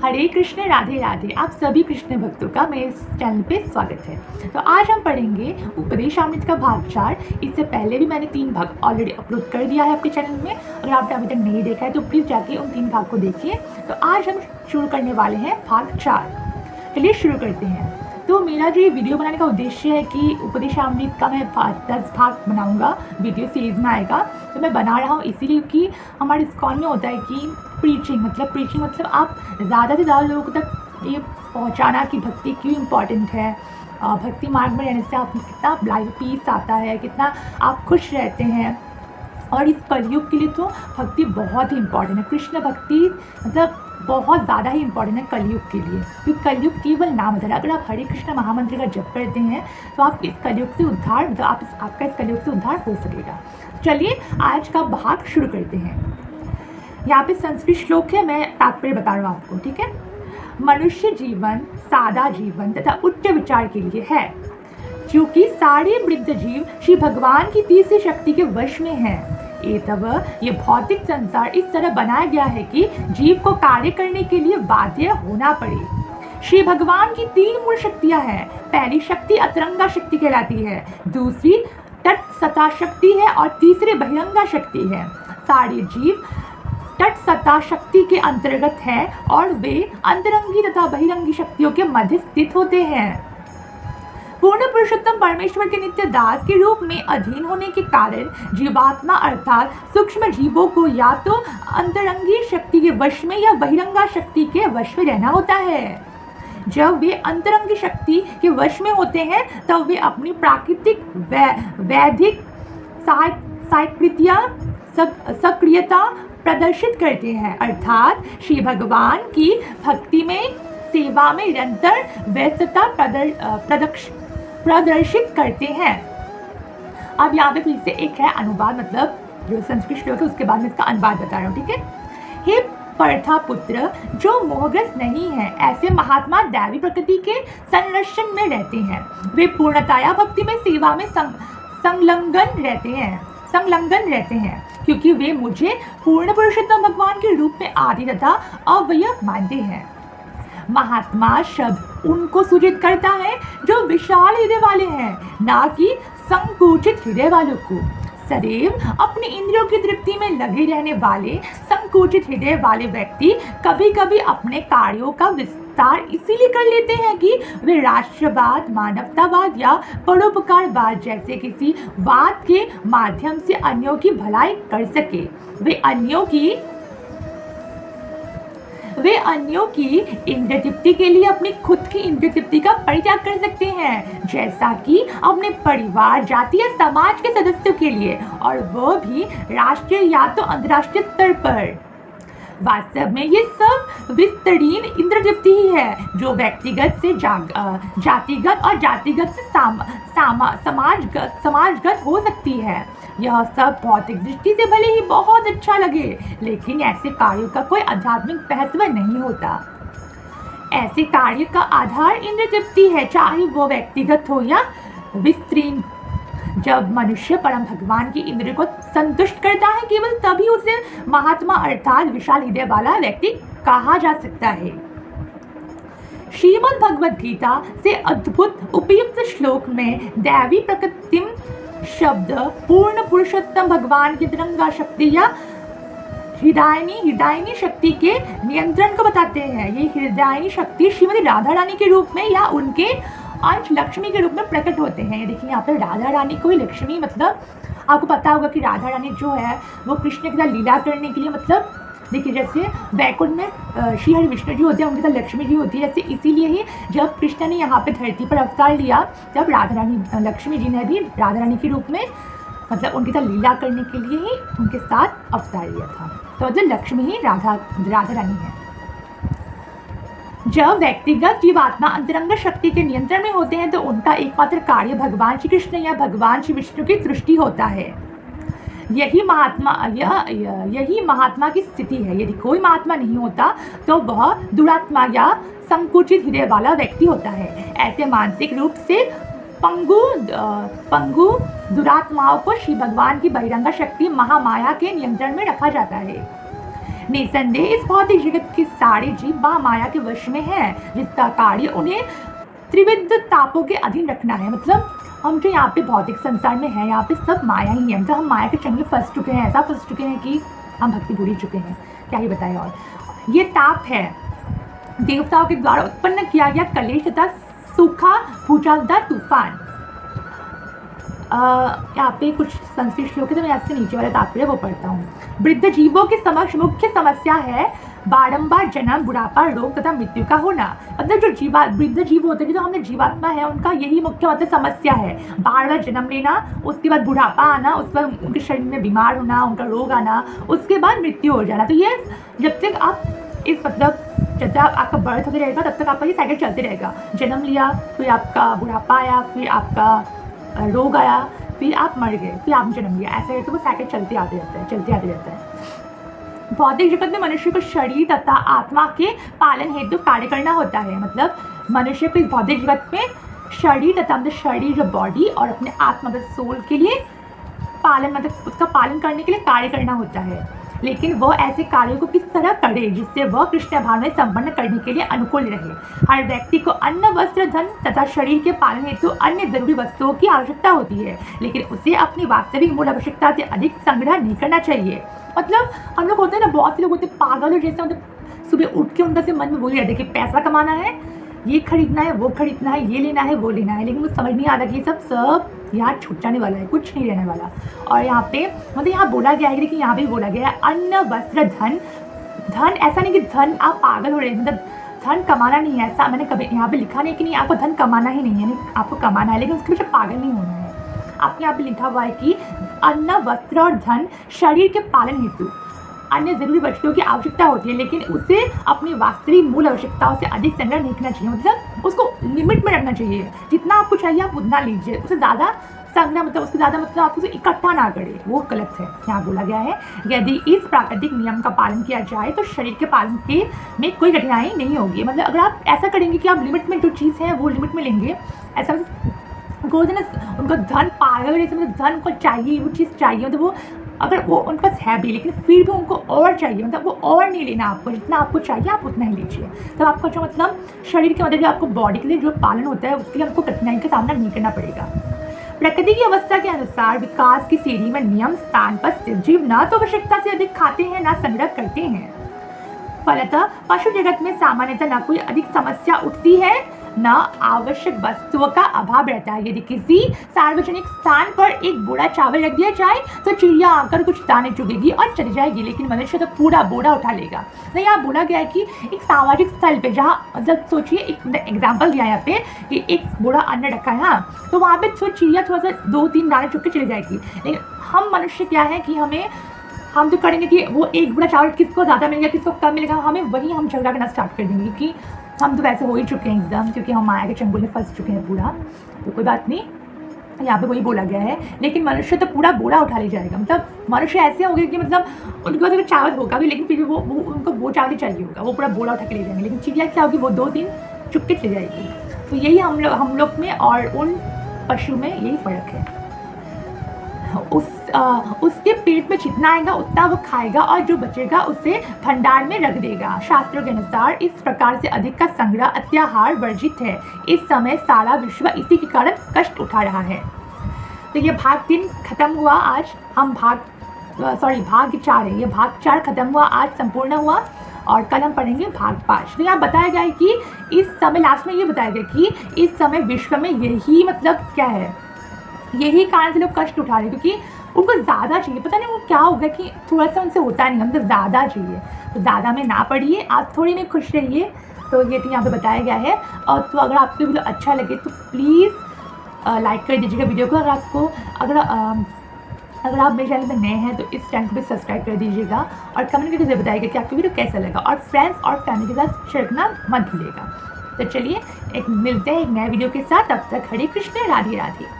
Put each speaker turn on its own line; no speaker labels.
हरे कृष्ण राधे राधे। आप सभी कृष्ण भक्तों का मेरे इस चैनल पे स्वागत है। तो आज हम पढ़ेंगे उपदेशामृत का भाग 4। इससे पहले भी मैंने 3 भाग ऑलरेडी अपलोड कर दिया है आपके चैनल में। अगर आपने अभी तक नहीं देखा है तो प्लीज़ जाके उन 3 भाग को देखिए। तो आज हम शुरू करने वाले हैं भाग 4। चलिए शुरू करते हैं। तो मेरा जो ये वीडियो बनाने का उद्देश्य है कि उपदेशामृत का मैं 10 भाग बनाऊंगा, वीडियो सीरीज में आएगा। तो मैं बना रहा हूँ इसीलिए कि हमारे इस्कॉन में होता है कि प्रीचिंग मतलब आप ज़्यादा से ज़्यादा लोगों तक ये पहुँचाना कि भक्ति क्यों इम्पॉर्टेंट है। भक्ति मार्ग में रहने से आप कितना लाइफ पीस आता है, कितना आप खुश रहते हैं। और इस कलयुग के लिए तो भक्ति बहुत ही इम्पॉर्टेंट है। कृष्ण भक्ति मतलब बहुत ज़्यादा ही इम्पॉर्टेंट है कलयुग के लिए, क्योंकि कलयुग केवल नाम है। अगर आप हरे कृष्ण महामंत्र का जप करते हैं तो आप इस कलयुग से उद्धार आपका इस कलयुग से उद्धार हो सकेगा। चलिए आज का भाग शुरू करते हैं। यहाँ पे संस्कृत श्लोक है, मैं तात्पर्य बता रहा हूँ आपको, ठीक है। मनुष्य जीवन सादा जीवन तथा उच्च विचार के लिए है, क्योंकि सारे वृद्ध जीव श्री भगवान की तीसरी शक्ति के वश में हैं। ये भौतिक संसार इस तरह बनाया गया है कि जीव को कार्य करने के लिए बाध्य होना पड़े। श्री भगवान की 3 मूल शक्तियां हैं। पहली शक्ति अतरंगा शक्ति कहलाती है, दूसरी तटसत्ता शक्ति है और तीसरी बहिरंगा शक्ति है। सारे जीव तटसत्ता शक्ति के अंतर्गत है और वे अंतरंगी तथा बहिरंगी शक्तियों के मध्य स्थित होते हैं। पूर्ण पुरुषोत्तम परमेश्वर के नित्य दास के रूप में अधीन होने के कारण जीवात्मा अर्थात सूक्ष्म जीवों को या तो अंतरंगी शक्ति के वश में या बहिरंगा शक्ति के वश में रहना होता है। जब वे अंतरंगी शक्ति के वश में होते हैं तब वे अपनी प्राकृतिक वैधिक सक्रियता प्रदर्शित करते हैं, अर्थात श्री भगवान की भक्ति में सेवा में निरंतर व्यस्तता प्रदर्शित करते हैं। अब यहाँ पे फिर से एक है अनुवाद, मतलब जो संस्कृत श्लोक है उसके बाद में इसका अनुवाद बता रहा हूँ, ठीक है। हे पर्था पुत्र, जो मोहग्रस्त नहीं है, ऐसे महात्मा दैवी प्रकृति के संरक्षण में रहते हैं। वे पूर्णतया भक्ति में सेवा में संलग्न रहते हैं, क्योंकि वे मुझे पूर्ण पुरुषोत्तम भगवान के रूप में आदि तथा अव्यय मानते हैं। महात्मा शब्द उनको सूचित करता है जो विशाल हृदय वाले हैं, ना कि संकुचित हृदय वालों को। सदैव अपनी इंद्रियों की तृप्ति में लगे रहने वाले संकुचित हृदय वाले व्यक्ति कभी कभी अपने कार्यों का विस्तार इसीलिए कर लेते हैं कि वे राष्ट्रवाद, मानवतावाद या परोपकारवाद जैसे किसी वाद के माध्यम से अन्यों की भलाई कर सके। वे अन्यों की इंद्रिय तृप्ति के लिए अपनी खुद की इंद्रिय तृप्ति का परित्याग कर सकते हैं, जैसा कि अपने परिवार, जाति या समाज के सदस्यों के लिए, और वह भी राष्ट्रीय या तो अंतर्राष्ट्रीय स्तर पर। वास्तव में ये सब विस्तरीन इंद्रिय तृप्ति ही है, जो व्यक्तिगत से जातिगत और जातिगत से समाजगत हो सकती है। यह सब भौतिक दृष्टि से भले ही बहुत अच्छा लगे, लेकिन ऐसे कार्यों का कोई आध्यात्मिक महत्व नहीं होता। ऐसे कार्य का आधार इंद्रिय तृप्ति है, चाहे वो व्यक्तिगत हो या विस्तृत। जब मनुष्य परम भगवान की इंद्रिय को संतुष्ट करता है, केवल तभी उसे महात्मा अर्थात विशाल हृदय वाला व्यक्ति कहा जा सकता है। श्रीमद् भगवद गीता से अद्भुत उपयुक्त श्लोक में दैवी प्रकृतिम शब्द पूर्ण पुरुषोत्तम भगवान की तिरंगा शक्ति या हृदयायनी शक्ति के नियंत्रण को बताते हैं। ये हृदयायनी शक्ति श्रीमती राधा रानी के रूप में या उनके अंश लक्ष्मी के रूप में प्रकट होते हैं। देखिए यहाँ पर राधा रानी को ही लक्ष्मी, मतलब आपको पता होगा कि राधा रानी जो है वो कृष्ण के साथ लीला करने के लिए, मतलब देखिए जैसे वैकुंठ में श्री हरि विष्णु जी होते हैं, उनके साथ लक्ष्मी जी होती है। जैसे इसीलिए ही जब कृष्ण ने यहाँ पे धरती पर अवतार लिया, तब राधा रानी लक्ष्मी जी ने भी राधा रानी के रूप में, मतलब उनके साथ लीला करने के लिए ही उनके साथ अवतार लिया था। तो मतलब लक्ष्मी ही राधा रानी है। जब व्यक्तिगत जीवात्मा अंतरंग शक्ति के नियंत्रण में होते हैं तो उनका एकमात्र कार्य भगवान श्री कृष्ण या भगवान श्री विष्णु की तुष्टि होता है। यही महात्मा की स्थिति है। यदि कोई महात्मा नहीं होता तो वह दुरात्मा या संकुचित हृदय वाला व्यक्ति होता है। ऐसे मानसिक रूप से पंगु दुरात्माओं को श्री भगवान की बहिरंगा शक्ति महामाया के नियंत्रण में रखा जाता है। निसंदेह इस भौतिक जगत के सारे जीव माया के वश में हैं, जिसका कार्य उन्हें त्रिविध तापों के अधीन रखना है। मतलब हम जो यहाँ पे भौतिक संसार में है, यहाँ पे सब माया ही है। मतलब हम माया के चंग में फंस चुके हैं, ऐसा फंस चुके हैं कि हम भक्ति भूल ही चुके हैं। क्या ही बताएं। और ये ताप है देवताओं के द्वारा उत्पन्न किया गया कलेश तथा सूखा भूचाल तथा तूफान। यहाँ पे कुछ संस्कृत श्लोक है, तो मैं ऐसे नीचे वाला तात्पर्य वो पढ़ता हूँ। वृद्ध जीवों के समक्ष मुख्य समस्या है बारंबार जन्म, बुढ़ापा, रोग तथा मृत्यु का होना। मतलब जो वृद्ध जीव होते हैं, जो हमने जीवात्मा है, उनका यही मुख्य मतलब समस्या है। बार बार जन्म लेना, उसके बाद बुढ़ापा आना, उसके बाद उनके शरीर में बीमार होना, उनका रोग आना, उसके बाद मृत्यु हो जाना। तो ये जब तक आप इस मतलब जब तक आपका बर्थ होते रहेगा, तब तक आपका ये साइकिल चलते रहेगा। जन्म लिया, फिर आपका बुढ़ापा आया, फिर आपका रोग आया, फिर आप मर गए, फिर आपने जन्म लिया। ऐसे करके वो साइकिल चलते आते रहता है। भौतिक जगत में मनुष्य को शरीर तथा आत्मा के पालन हेतु कार्य करना होता है। मतलब मनुष्य को इस भौतिक जगत में शरीर तथा मतलब शरीर जो बॉडी और अपने आत्मा मतलब सोल के लिए पालन मतलब उसका पालन करने के लिए कार्य करना होता है। लेकिन वह ऐसे कार्यों को किस तरह करे जिससे वह कृष्ण भाव में संपन्न करने के लिए अनुकूल रहे। हर व्यक्ति को अन्न, वस्त्र, धन तथा शरीर के पालन हेतु अन्य जरूरी वस्तुओं की आवश्यकता होती है, लेकिन उसे अपनी वास्तविक मूल आवश्यकता से अधिक संग्रह नहीं करना चाहिए। मतलब हम लोग होते हैं ना, बहुत से लोग होते हैं पागल, और जैसे मतलब सुबह उठ के उनका से मन में वही रहता है कि पैसा कमाना है, ये खरीदना है, वो खरीदना है, ये लेना है, वो लेना है, लेकिन मुझे समझ नहीं आ रहा कि ये सब यहाँ छूट जाने वाला है, कुछ नहीं रहने वाला। और यहाँ पे मतलब यहाँ बोला गया है, लेकिन यहाँ पे बोला गया है अन्न, वस्त्र, धन। धन ऐसा नहीं कि धन आप पागल हो रहे हैं, मतलब धन कमाना नहीं है ऐसा मैंने कभी यहाँ पे लिखा नहीं कि नहीं आपको धन कमाना ही नहीं है, आपको कमाना है, लेकिन उसके पीछे पागल नहीं होना है। आपके यहाँ पे लिखा हुआ है कि अन्न, वस्त्र और धन शरीर के पालन हेतु अन्य जरूरी वस्तुओं की आवश्यकता होती है, लेकिन उसे अपनी वास्तविक मूल आवश्यकताओं से अधिक संग्रह नहीं करना चाहिए। मतलब उसको लिमिट में रखना चाहिए। जितना आपको चाहिए आप उतना लीजिए, उससे ज़्यादा संग्रह मतलब उससे ज़्यादा मतलब आप उसे इकट्ठा ना करें, वो गलत है। यहाँ बोला गया है यदि इस प्राकृतिक नियम का पालन किया जाए तो शरीर के पालन के में कोई कठिनाई नहीं होगी। मतलब अगर आप ऐसा करेंगे कि आप लिमिट में जो चीज़ है वो लिमिट में लेंगे, ऐसा बोलते ना उनको धन पागल जैसे मतलब धन को चाहिए, वो चीज़ चाहिए, मतलब वो अगर वो उनके पास है भी लेकिन फिर भी उनको और चाहिए, मतलब वो और नहीं लेना आपको, जितना आपको चाहिए आप उतना ही लीजिए। तब आपका जो मतलब शरीर के मतलब जो आपको बॉडी के लिए जो पालन होता है उसके लिए आपको कठिनाई का सामना नहीं करना पड़ेगा। प्रकृति की अवस्था के अनुसार विकास की सीढ़ी में नियम स्थान पर स्थित जीव न तो आवश्यकता से अधिक खाते हैं न संग्रह करते हैं। फलतः पशु जगत में सामान्यतः न कोई अधिक समस्या उठती है न आवश्यक वस्तुओं का अभाव रहता है। यदि किसी सार्वजनिक स्थान पर एक बोरा चावल रख दिया जाए तो चिड़िया आकर कुछ दाने चुगेगी और चली जाएगी, लेकिन मनुष्य तो पूरा बोरा उठा लेगा। तो यहाँ बोला गया है कि एक सामाजिक स्थल पे जहाँ मतलब सोचिए एक एग्जाम्पल दिया यहाँ पे कि एक बोरा अन्न रखा है, हाँ, तो वहाँ पे चिड़िया थोड़ा सा 2-3 दाने चुग के चली जाएगी। लेकिन हम मनुष्य क्या है कि हम तो करेंगे कि वो एक बोरा चावल किसको ज़्यादा मिलेगा किसको कम मिलेगा, हमें वही हम झगड़ा करना स्टार्ट कर देंगे कि हम तो वैसे हो ही चुके हैं एकदम, क्योंकि हम माया के चंगुल में फंस चुके हैं पूरा। तो कोई बात नहीं, यहाँ पे वही बोला गया है। लेकिन मनुष्य तो पूरा बोरा उठा ले जाएगा। मतलब मनुष्य ऐसे हो गए कि मतलब उनके पास अगर चावल होगा भी लेकिन फिर भी वो उनको वो चावल ही चाहिए होगा, वो पूरा बोरा उठा के ले जाएंगे। लेकिन चिड़िया क्या होगी, वो 2 दिन चुप के चली जाएगी। तो यही हम लोग में और उन पशु में यही फ़र्क है। उसके पेट में जितना आएगा उतना वो खाएगा और जो बचेगा उसे भंडार में रख देगा। शास्त्रों के अनुसार इस प्रकार से अधिक का संग्रह अत्याहार वर्जित है। इस समय सारा विश्व इसी के कारण कष्ट उठा रहा है। तो ये भाग 3 खत्म हुआ आज। हम भाग 4 है, ये भाग 4 खत्म हुआ आज, संपूर्ण हुआ, और कल हम पढ़ेंगे भाग 5। तो यहाँ बताया गया है कि इस समय लास्ट में ये बताया गया कि इस समय विश्व में यही मतलब क्या है, यही कारण से लोग कष्ट उठा रहे हैं, क्योंकि उनको ज़्यादा चाहिए। पता नहीं वो क्या होगा कि थोड़ा सा उनसे होता नहीं, मतलब ज़्यादा चाहिए। तो ज़्यादा में ना पढ़िए, आप थोड़ी में खुश रहिए। तो ये तो यहाँ पे बताया गया है। और तो अगर आपको वीडियो अच्छा लगे तो प्लीज़ लाइक कर दीजिएगा वीडियो को। अगर आप मेरे चैनल में नए हैं तो इस चैनल को भी सब्सक्राइब कर दीजिएगा और कमेंट करके बताइएगा कि आपको वीडियो कैसा लगा, और फ्रेंड्स और फैमिली के साथ शेयर करना मत भूलिएगा। तो चलिए मिलते हैं एक नए वीडियो के साथ। तब तक हरे कृष्ण, राधे राधे।